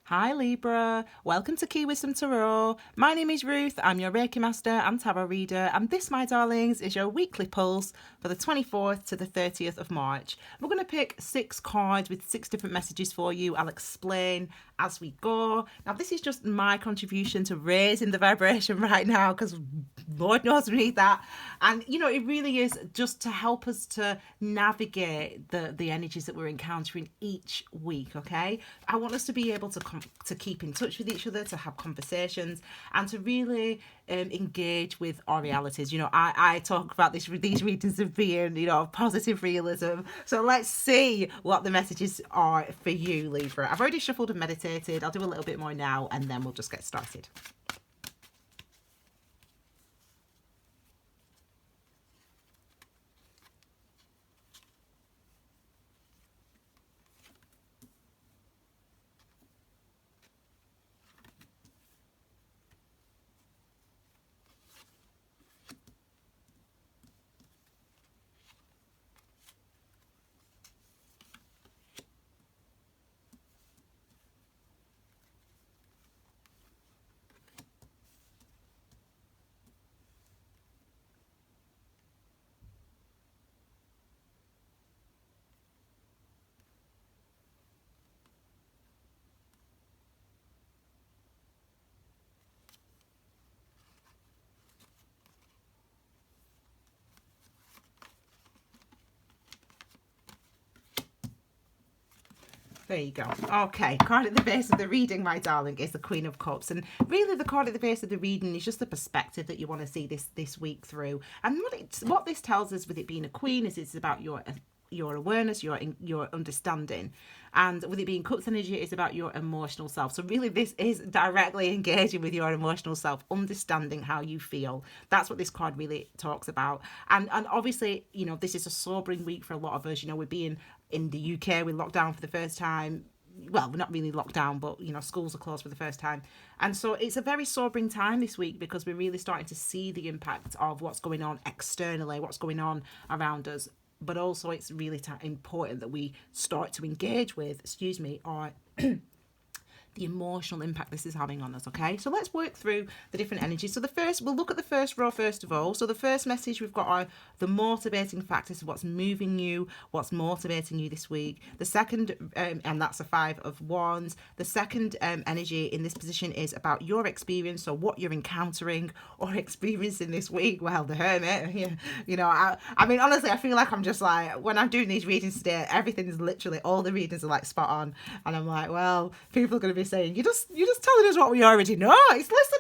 Hi Libra, welcome to Key Wisdom Tarot. My name is Ruth, I'm your Reiki Master and Tarot Reader, and this, my darlings, is your weekly pulse for the 24th to the 30th of March. We're going to pick 6 cards with 6 different messages for you. I'll explain as we go. Now, this is just my contribution to raising the vibration right now, because Lord knows we need that. And, you know, it really is just to help us to navigate the energies that we're encountering each week, okay? I want us to be able to keep in touch with each other, to have conversations, and to really engage with our realities. You know, I talk about these readings of being, you know, positive realism. So let's see what the messages are for you, Libra. I've already shuffled and meditated. I'll do a little bit more now, and then we'll just get started. There you go. Okay, card at the base of the reading, my darling, is the Queen of Cups. And really the card at the base of the reading is just the perspective that you want to see this week through. And what this tells us with it being a queen is it's about your awareness, your understanding. And with it being Cups energy, it's about your emotional self. So really this is directly engaging with your emotional self, understanding how you feel. That's what this card really talks about. And obviously, you know, this is a sobering week for a lot of us. You know, we're being in the UK, we're locked down for the first time. Well, we're not really locked down, but, you know, schools are closed for the first time. And so it's a very sobering time this week because we're really starting to see the impact of what's going on externally, what's going on around us. But also it's really important that we start to engage with, our the emotional impact this is having on us, okay? So let's work through the different energies. So we'll look at the first row first of all. So the first message we've got are the motivating factors of what's moving you, what's motivating you this week. The second, and that's a 5 of Wands. The second energy in this position is about your experience, so what you're encountering or experiencing this week. Well, the Hermit, you know, I mean, honestly, I feel like I'm just like, when I'm doing these readings today, everything's literally, all the readings are like spot on. And I'm like, well, people are going to be saying, you're just telling us what we already know. It's, listen,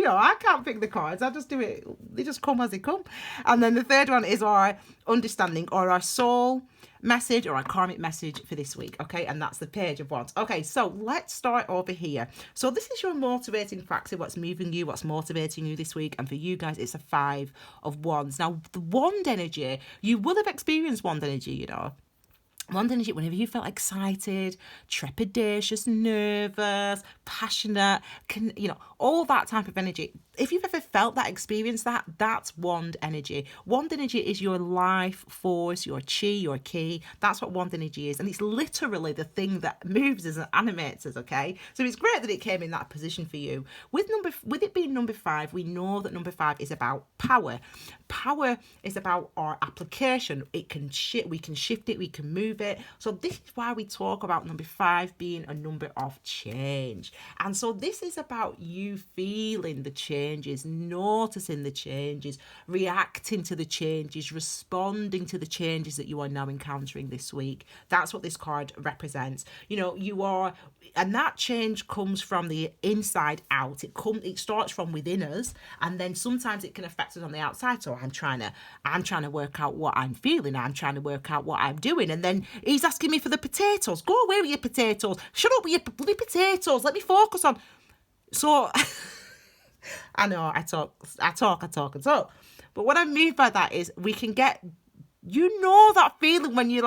I can't pick the cards. I just do it. They just come as they come. And then the third one is our understanding or our soul message or our karmic message for this week. Okay, and that's the Page of Wands. Okay, so let's start over here. So this is your motivating factor, what's moving you, what's motivating you this week. And for you guys, it's a 5 of Wands. Now, the Wand energy, you will have experienced Wand energy, you know. Wand energy, whenever you felt excited, trepidatious, nervous, passionate, all that type of energy. If you've ever felt that, experienced that, that's Wand energy. Wand energy is your life force, your chi, your ki. That's what Wand energy is. And it's literally the thing that moves us and animates us, okay? So it's great that it came in that position for you. With it being number 5, we know that number 5 is about power. Power is about our application. We can shift it, we can move it. So this is why we talk about number 5 being a number of change. And so this is about you feeling the changes, noticing the changes, reacting to the changes, responding to the changes that you are now encountering this week. That's what this card represents. You know, and that change comes from the inside out. It starts from within us, and then sometimes it can affect us on the outside. So I'm trying to work out what I'm feeling. I'm trying to work out what I'm doing, and then he's asking me for the potatoes. Go away with your potatoes. Shut up with your bloody potatoes. Let me focus on. So I know I talk. But what I mean by that is we can get, that feeling when you're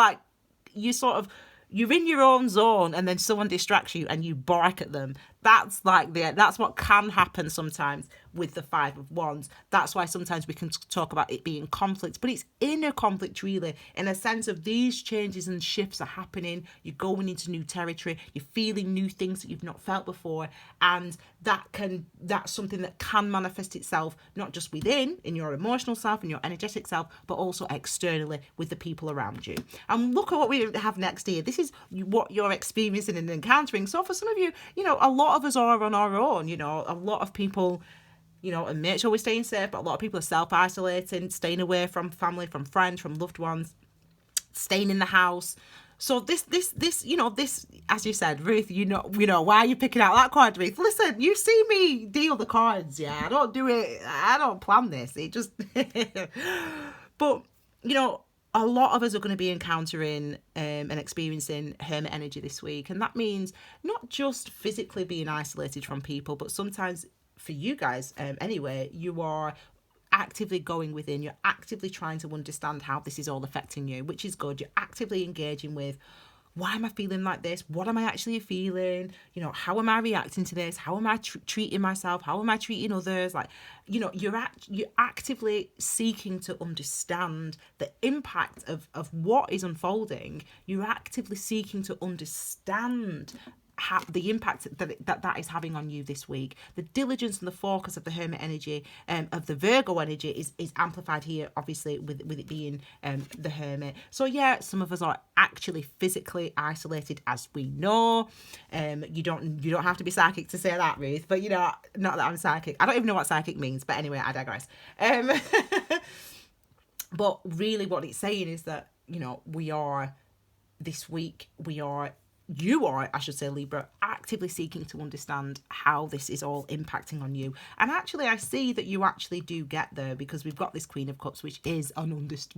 in your own zone and then someone distracts you and you bark at them. That's what can happen sometimes with the Five of Wands. That's why sometimes we can talk about it being conflict, but it's inner conflict, really, in a sense of these changes and shifts are happening. You're going into new territory. You're feeling new things that you've not felt before, and that's something that can manifest itself not just within, in your emotional self and your energetic self, but also externally with the people around you. And look at what we have next here. This is what you're experiencing and encountering. So for some of you, a lot of us are on our own. A lot of people, and make sure we're staying safe, but a lot of people are self-isolating, staying away from family, from friends, from loved ones, staying in the house. So this, as you said, Ruth, why are you picking out that card, Ruth? Listen, you see me deal the cards, yeah. I don't do it. I don't plan this. It just, but, a lot of us are going to be encountering and experiencing hermit energy this week. And that means not just physically being isolated from people, but sometimes for you guys, anyway, you are actively going within. You're actively trying to understand how this is all affecting you, which is good. You're actively engaging with, why am I feeling like this? What am I actually feeling? How am I reacting to this? How am I treating myself? How am I treating others? You're actively seeking to understand the impact of what is unfolding. You're actively seeking to understand the impact that is having on you this week. The diligence and the focus of the hermit energy, of the Virgo energy is amplified here, obviously, with it being the hermit. So yeah, some of us are actually physically isolated, as we know. You don't have to be psychic to say that, Ruth, but not that I'm psychic. I don't even know what psychic means, but anyway, I digress. But really what it's saying is that, this week, you are, I should say, Libra, actively seeking to understand how this is all impacting on you. And actually, I see that you actually do get there, because we've got this Queen of Cups, which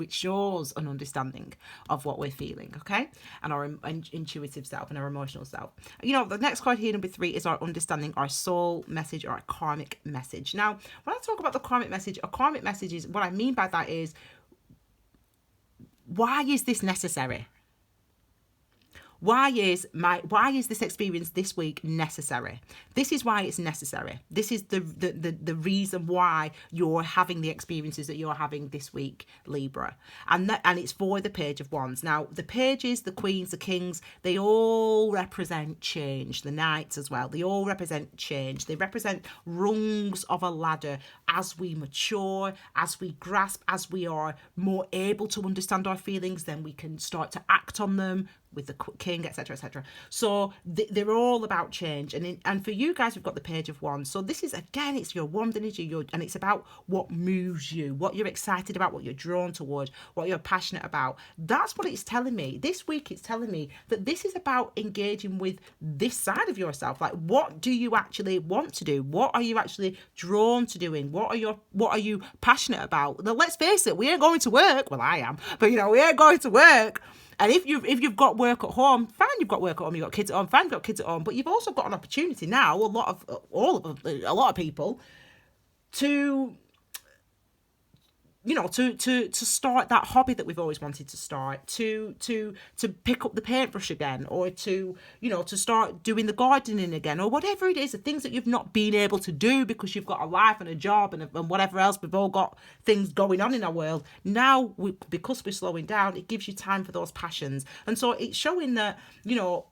shows an understanding of what we're feeling, okay? And our intuitive self and our emotional self. The next card here, number 3, is our understanding, our soul message, or our karmic message. Now, when I talk about the karmic message, a karmic message is, what I mean by that is, why is this necessary? Why is this experience this week necessary? This is why it's necessary. This is the reason why you're having the experiences that you're having this week, Libra. And it's for the Page of Wands. Now, the pages, the queens, the kings, they all represent change. The knights as well. They all represent change. They represent rungs of a ladder as we mature, as we grasp, as we are more able to understand our feelings, then we can start to act on them with the king, etc., etc. So they're all about change, and for you guys, we've got the Page of Wands. So this is, again, it's your wand energy, and it's about what moves you, what you're excited about, what you're drawn toward, what you're passionate about. That's what it's telling me this week. It's telling me that this is about engaging with this side of yourself. Like, what do you actually want to do? What are you actually drawn to doing? What are you passionate about? Now, let's face it, we ain't going to work. Well, I am, but we ain't going to work. And if you've got work at home, fine, you've got work at home, you've got kids at home, fine, you've got kids at home, but you've also got an opportunity now, a lot of people, to start that hobby that we've always wanted to start, to pick up the paintbrush again, or to start doing the gardening again, or whatever it is, the things that you've not been able to do because you've got a life and a job and whatever else. We've all got things going on in our world. Now, because we're slowing down, it gives you time for those passions. And so it's showing that,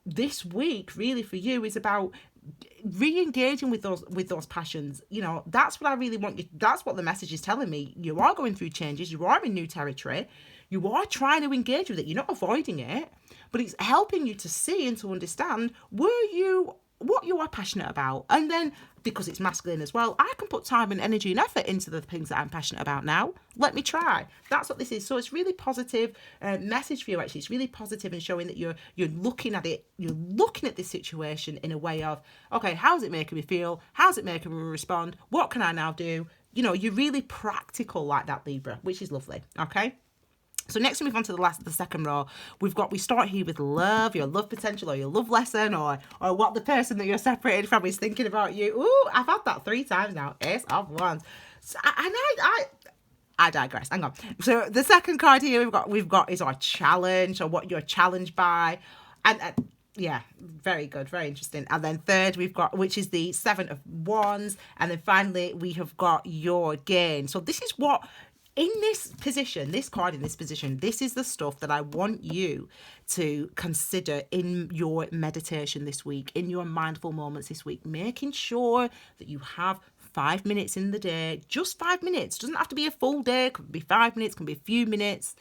this week really for you is about re-engaging with those passions. That's what I really want you. That's what the message is telling me. You are going through changes. You are in new territory. You are trying to engage with it. You're not avoiding it, but it's helping you to see and to understand what you are passionate about. And then, because it's masculine as well, I can put time and energy and effort into the things that I'm passionate about now. Let me try. That's what this is. So it's really positive message for you, actually. It's really positive and showing that you're looking at it. You're looking at this situation in a way of, okay, how's it making me feel? How's it making me respond? What can I now do? You're really practical like that, Libra, which is lovely. Okay. So next we move on to the second row. We start here with love, your love potential, or your love lesson, or what the person that you're separated from is thinking about you. Ooh, I've had that 3 times now. Ace of Wands. So, and I digress. Hang on. So the second card here we've got is our challenge, or what you're challenged by, and Yeah, very good, very interesting. And then third, we've got, which is the Seven of Wands. And then finally, we have got your gain. So this is what, in this position, this card in this position, this is the stuff that I want you to consider in your meditation this week, in your mindful moments this week, making sure that you have 5 minutes in the day, just 5 minutes. Doesn't have to be a full day, could be 5 minutes, can be a few minutes,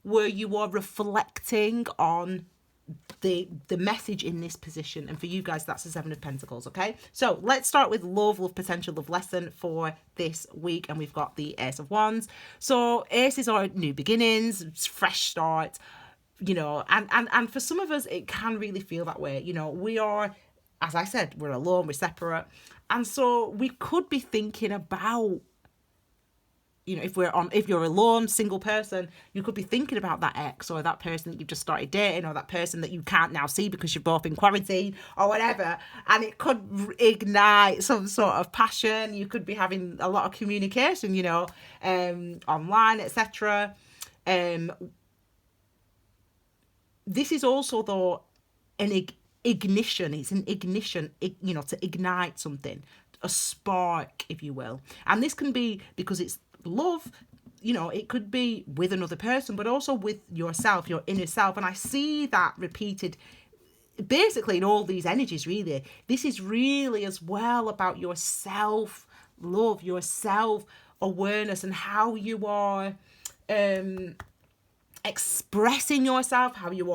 where you are reflecting on the message in this position. And for you guys, that's the Seven of Pentacles. Okay, so let's start with love potential, love lesson for this week. And we've got the Ace of Wands. So aces are new beginnings, fresh start, you know, and for some of us it can really feel that way. You know, we are, as I said, we're alone, we're separate, and so we could be thinking about, you know, if you're a lone single person, you could be thinking about that ex or that person that you've just started dating or that person that you can't now see because you're both in quarantine or whatever, and it could ignite some sort of passion. You could be having a lot of communication, you know, online, etc. This is also, though, an ignition. It's an ignition, you know, to ignite something, a spark, if you will. And this can be because it's love, you know, it could be with another person, but also with yourself, your inner self. And I see that repeated basically in all these energies, really. This is really as well about your self love, your self awareness, and how you are expressing yourself, how you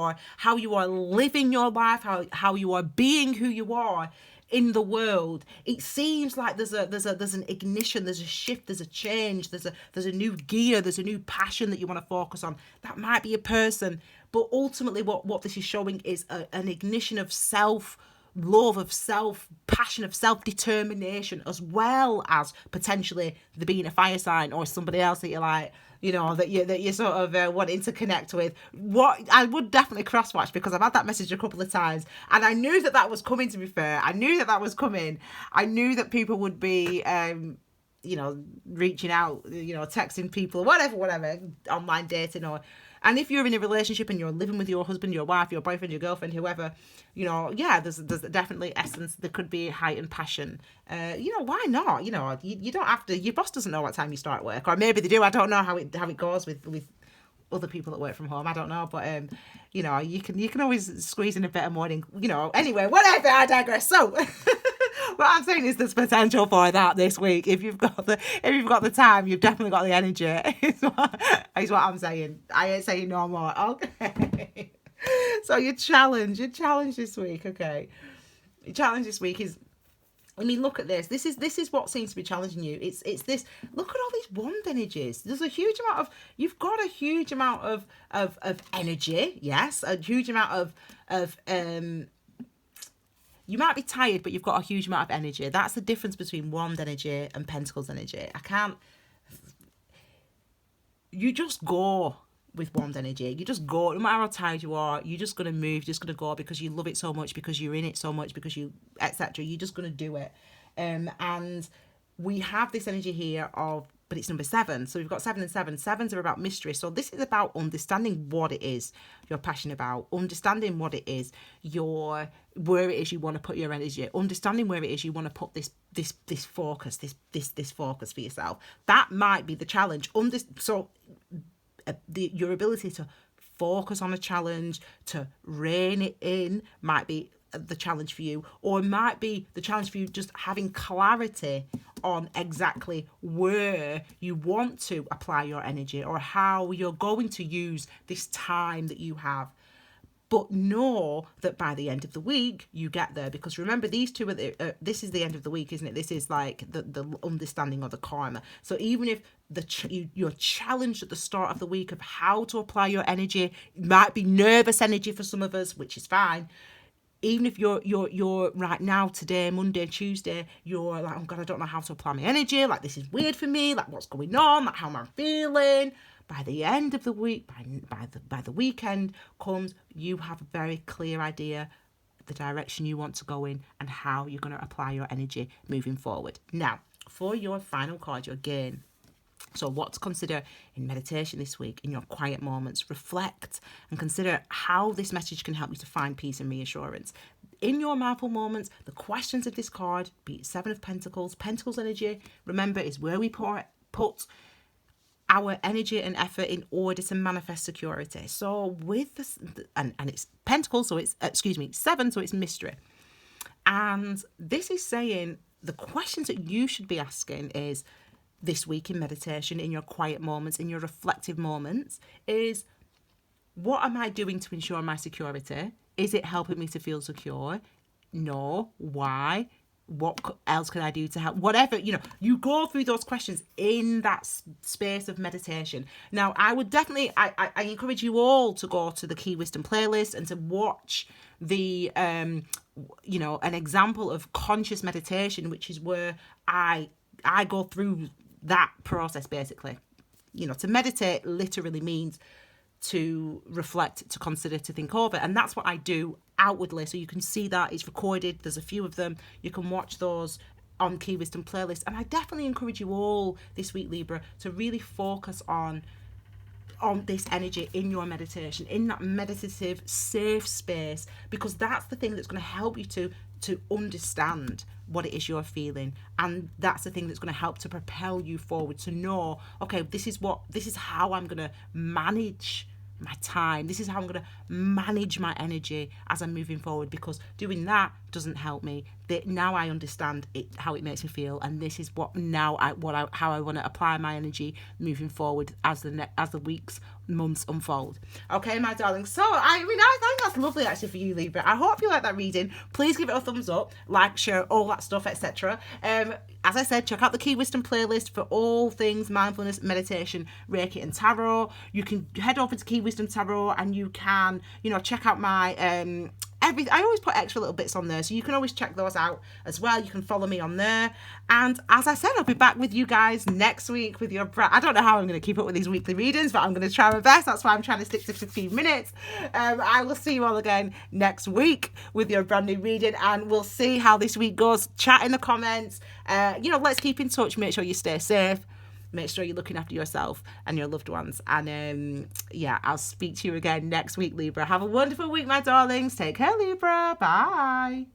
are living your life, how you are being who you are in the world. It seems like there's an ignition, there's a shift, there's a change, there's a new gear, there's a new passion that you want to focus on. That might be a person, but ultimately what this is showing is an ignition of self love, of self passion, of self determination, as well as potentially there being a fire sign or somebody else that you're like, you know, that you're sort of wanting to connect with. What I would definitely cross watch, because I've had that message a couple of times and I knew that was coming. To be fair, I knew that was coming. I knew that people would be you know, reaching out, you know, texting people, whatever, online dating, or, and if you're in a relationship and you're living with your husband, your wife, your boyfriend, your girlfriend, whoever, you know, yeah, there's definitely essence. There could be heightened passion. You know, why not? You know, you don't have to. Your boss doesn't know what time you start work, or maybe they do. I don't know how it goes with other people that work from home. I don't know, but you know, you can always squeeze in a bit of morning. You know, anyway, whatever. I digress. So. What I'm saying is there's potential for that this week. If you've got the time, you've definitely got the energy. Is what I'm saying. I ain't saying no more. Okay. So your challenge this week, okay. Your challenge this week is, I mean, look at this. This is what seems to be challenging you. It's this. Look at all these wand energies. There's a huge amount of. You've got a huge amount of energy. Yes, a huge amount of you might be tired, but you've got a huge amount of energy. That's the difference between wand energy and pentacles energy. You just go with wand energy. You just go, no matter how tired you are, you're just going to move, just going to go because you love it so much, because you're in it so much, because you, etc. You're just going to do it. And we have this energy here of, but it's number 7. So we've got 7 and 7. 7s are about mystery. So this is about understanding what it is you're passionate about, understanding what it is where it is you want to put your energy, understanding where it is you want to put this focus, this focus for yourself. That might be the challenge. Your ability to focus on a challenge, to rein it in, might be the challenge for you, or it might be the challenge for you just having clarity on exactly where you want to apply your energy or how you're going to use this time that you have. But know that by the end of the week you get there, because remember, these two are this is the end of the week, isn't it? This is like the understanding of the karma. So even if you're challenged at the start of the week of how to apply your energy, it might be nervous energy for some of us, which is fine. Even if you're right now, today, Monday, Tuesday, you're like, oh God, I don't know how to apply my energy. Like, this is weird for me. Like, what's going on? Like, how am I feeling? By the end of the week, by the weekend comes, you have a very clear idea the direction you want to go in and how you're going to apply your energy moving forward. Now, for your final card, your gain. So what to consider in meditation this week, in your quiet moments. Reflect and consider how this message can help you to find peace and reassurance. In your mindful moments, the questions of this card, be it Seven of Pentacles, Pentacles energy, remember, is where we put our energy and effort in order to manifest security. So with this, and it's Pentacles, so it's, Seven, so it's mystery. And this is saying the questions that you should be asking is, this week in meditation, in your quiet moments, in your reflective moments, is what am I doing to ensure my security? Is it helping me to feel secure? No. Why? What else can I do to help? Whatever, you go through those questions in that space of meditation. Now, I would definitely, I encourage you all to go to the Key Wisdom playlist and to watch the, an example of conscious meditation, which is where I go through that process basically. To meditate literally means to reflect, to consider, to think over, and that's what I do outwardly. So you can see that it's recorded. There's a few of them. You can watch those on Key Wisdom playlist, and I definitely encourage you all this week, Libra, to really focus on this energy in your meditation, in that meditative safe space, because that's the thing that's going to help you to understand what it is you're feeling, and that's the thing that's going to help to propel you forward, to know, okay, this is how I'm going to manage my time, this is how I'm going to manage my energy as I'm moving forward, because doing that doesn't help me. Now I understand how it makes me feel, and this is how I want to apply my energy moving forward as the weeks, months unfold. Okay, my darling. So I think that's lovely actually for you, Libra. I hope you like that reading. Please give it a thumbs up, like, share, all that stuff, etc. As I said, check out the Key Wisdom playlist for all things mindfulness, meditation, Reiki and tarot. You can head over to Key Wisdom Tarot and you can, check out my I always put extra little bits on there, so you can always check those out as well. You can follow me on there. And as I said, I'll be back with you guys next week with I don't know how I'm going to keep up with these weekly readings, but I'm going to try my best. That's why I'm trying to stick to 15 minutes. I will see you all again next week with your brand new reading, and we'll see how this week goes. Chat in the comments. Let's keep in touch. Make sure you stay safe. Make sure you're looking after yourself and your loved ones. And I'll speak to you again next week, Libra. Have a wonderful week, my darlings. Take care, Libra. Bye.